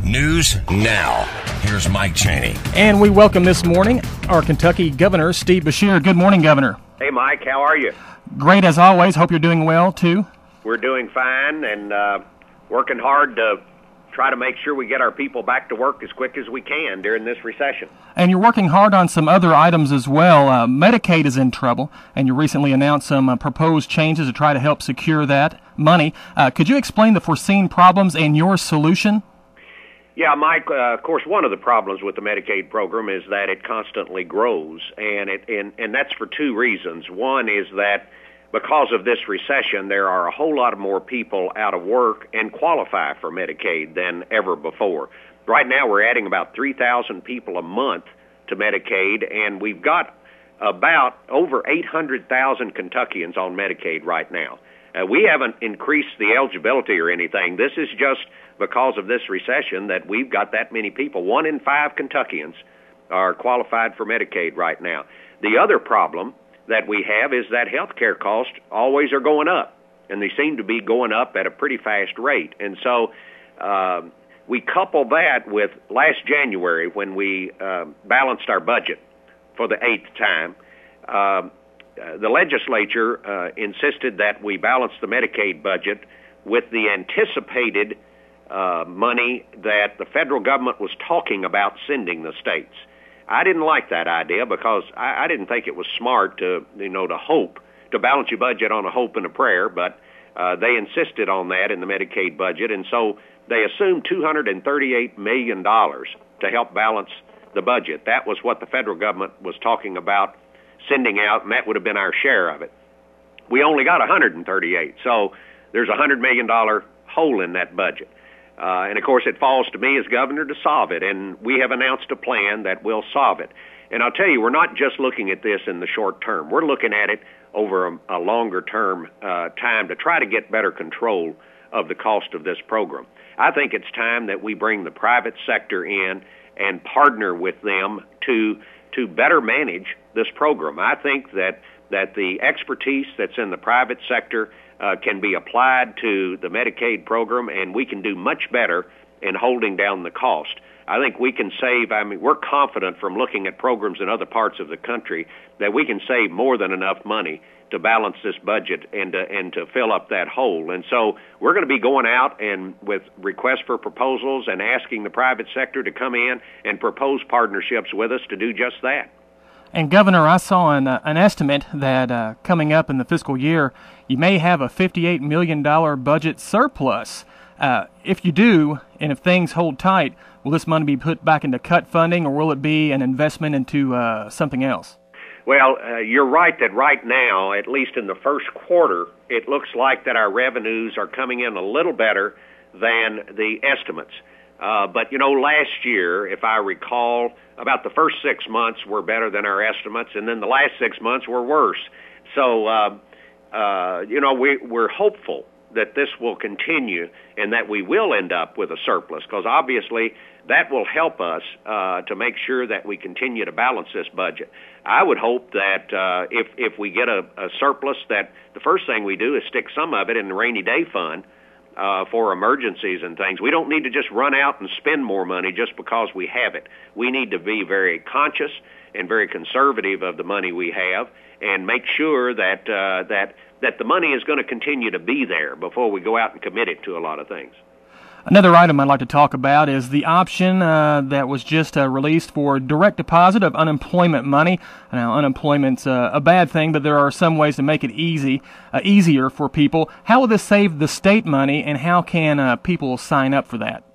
News now. Here's Mike Cheney. And we welcome this morning our Kentucky Governor, Steve Beshear. Good morning, Governor. Hey, Mike. How are you? Great as always. Hope you're doing well, too. We're doing fine and working hard to try to make sure we get our people back to work as quick as we can during this recession. And you're working hard on some other items as well. Medicaid is in trouble, and you recently announced some proposed changes to try to help secure that money. Could you explain the foreseen problems and your solution? Yeah, Mike, of course, one of the problems with the Medicaid program is that it constantly grows, and that's for two reasons. One is that because of this recession, there are a whole lot of more people out of work and qualify for Medicaid than ever before. Right now, we're adding about 3,000 people a month to Medicaid, and we've got about over 800,000 Kentuckians on Medicaid right now. We haven't increased the eligibility or anything. This is just because of this recession that we've got that many people. 1 in 5 Kentuckians are qualified for Medicaid right now. The other problem that we have is that health care costs always are going up, and they seem to be going up at a pretty fast rate. And so we couple that with last January when we balanced our budget for the 8th time. The legislature insisted that we balance the Medicaid budget with the anticipated money that the federal government was talking about sending the states. I didn't like that idea because I didn't think it was smart to hope, to balance your budget on a hope and a prayer, but they insisted on that in the Medicaid budget, and so they assumed $238 million to help balance the budget. That was what the federal government was talking about sending out, and that would have been our share of it. We only got $138, so there's a $100 million hole in that budget. And, of course, it falls to me as governor to solve it, and we have announced a plan that will solve it. And I'll tell you, we're not just looking at this in the short term. We're looking at it over a longer-term time to try to get better control of the cost of this program. I think it's time that we bring the private sector in and partner with them to better manage this program. I think that the expertise that's in the private sector can be applied to the Medicaid program, and we can do much better in holding down the cost. I think we can save, we're confident from looking at programs in other parts of the country that we can save more than enough money to balance this budget and to fill up that hole. And so we're going to be going out and with requests for proposals and asking the private sector to come in and propose partnerships with us to do just that. And, Governor, I saw an estimate that coming up in the fiscal year, you may have a $58 million budget surplus. If you do, and if things hold tight, will this money be put back into cut funding, or will it be an investment into something else? Well, you're right that right now, at least in the first quarter, it looks like that our revenues are coming in a little better than the estimates. But, last year, if I recall, about the first 6 months were better than our estimates, and then the last 6 months were worse. So, we're hopeful that this will continue and that we will end up with a surplus, because obviously that will help us to make sure that we continue to balance this budget. I would hope that if we get a surplus, that the first thing we do is stick some of it in the rainy day fund for emergencies and things. We don't need to just run out and spend more money just because we have it. We need to be very conscious and very conservative of the money we have and make sure that the money is going to continue to be there before we go out and commit it to a lot of things. Another item I'd like to talk about is the option that was just released for direct deposit of unemployment money. Now, unemployment's a bad thing, but there are some ways to make it easier for people. How will this save the state money, and how can people sign up for that?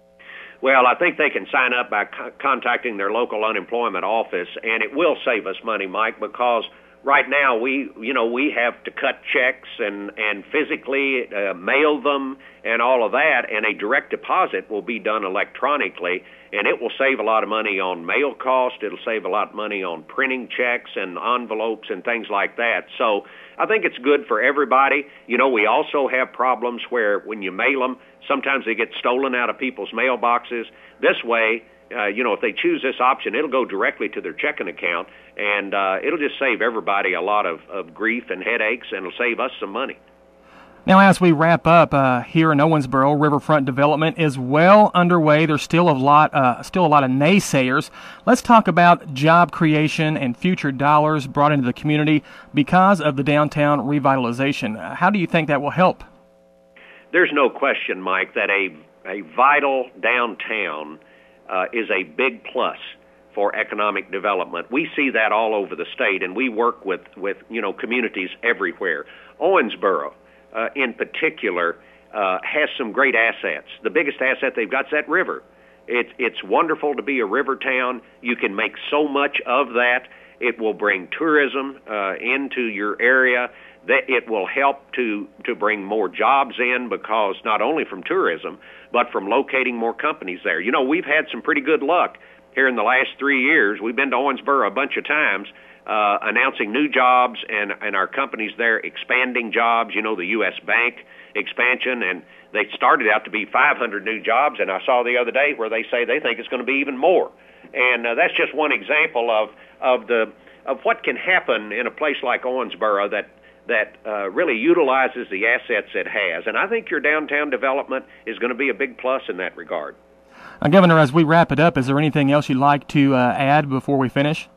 Well, I think they can sign up by contacting their local unemployment office, and it will save us money, Mike, because right now we have to cut checks and physically mail them and all of that, and a direct deposit will be done electronically, and it will save a lot of money on mail cost. It'll save a lot of money on printing checks and envelopes and things like that. So I think it's good for everybody. We also have problems where when you mail them, sometimes they get stolen out of people's mailboxes. This way, if they choose this option, it'll go directly to their checking account, and it'll just save everybody a lot of grief and headaches, and it'll save us some money. Now, as we wrap up here in Owensboro, riverfront development is well underway. There's still a lot of naysayers. Let's talk about job creation and future dollars brought into the community because of the downtown revitalization. How do you think that will help? There's no question, Mike, that a vital downtown is a big plus for economic development. We see that all over the state, and we work with communities everywhere. Owensboro, in particular, has some great assets. The biggest asset they've got is that river. It's wonderful to be a river town. You can make so much of that. It will bring tourism into your area. That it will help to bring more jobs in, because not only from tourism, but from locating more companies there. You know, we've had some pretty good luck here in the last 3 years. We've been to Owensboro a bunch of times, announcing new jobs, and our companies there expanding jobs. You know, the U.S. Bank expansion, and they started out to be 500 new jobs, and I saw the other day where they say they think it's going to be even more. And that's just one example of what can happen in a place like Owensboro that really utilizes the assets it has. And I think your downtown development is going to be a big plus in that regard. Governor, as we wrap it up, is there anything else you'd like to add before we finish?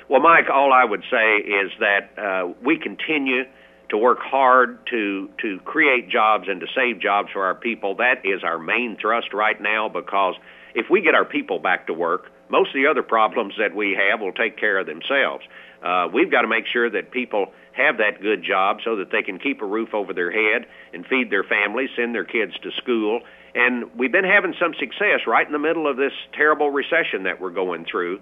Well, Mike, all I would say is that we continue to work hard to create jobs and to save jobs for our people. That is our main thrust right now, because if we get our people back to work, most of the other problems that we have will take care of themselves. We've got to make sure that people have that good job so that they can keep a roof over their head and feed their families, send their kids to school. And we've been having some success right in the middle of this terrible recession that we're going through.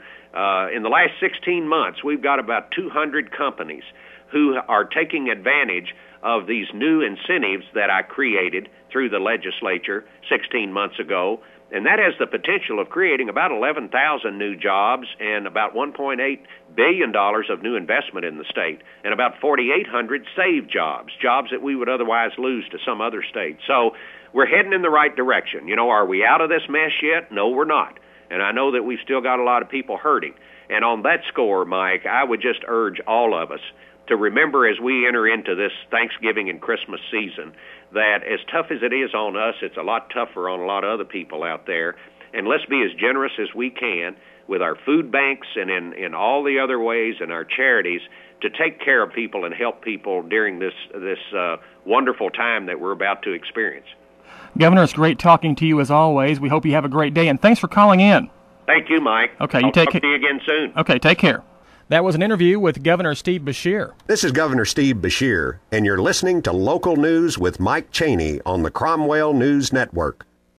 In the last 16 months, we've got about 200 companies who are taking advantage of these new incentives that I created through the legislature 16 months ago. And that has the potential of creating about 11,000 new jobs and about $1.8 billion of new investment in the state, and about 4,800 saved jobs that we would otherwise lose to some other state. So we're heading in the right direction. You know, are we out of this mess yet? No, we're not. And I know that we've still got a lot of people hurting. And on that score, Mike, I would just urge all of us to remember, as we enter into this Thanksgiving and Christmas season, that as tough as it is on us, it's a lot tougher on a lot of other people out there. And let's be as generous as we can with our food banks and in all the other ways, and our charities, to take care of people and help people during this wonderful time that we're about to experience. Governor, it's great talking to you as always. We hope you have a great day, and thanks for calling in. Thank you, Mike. Okay, I'll talk to you again soon. Okay, take care. That was an interview with Governor Steve Beshear. This is Governor Steve Beshear, and you're listening to Local News with Mike Cheney on the Cromwell News Network.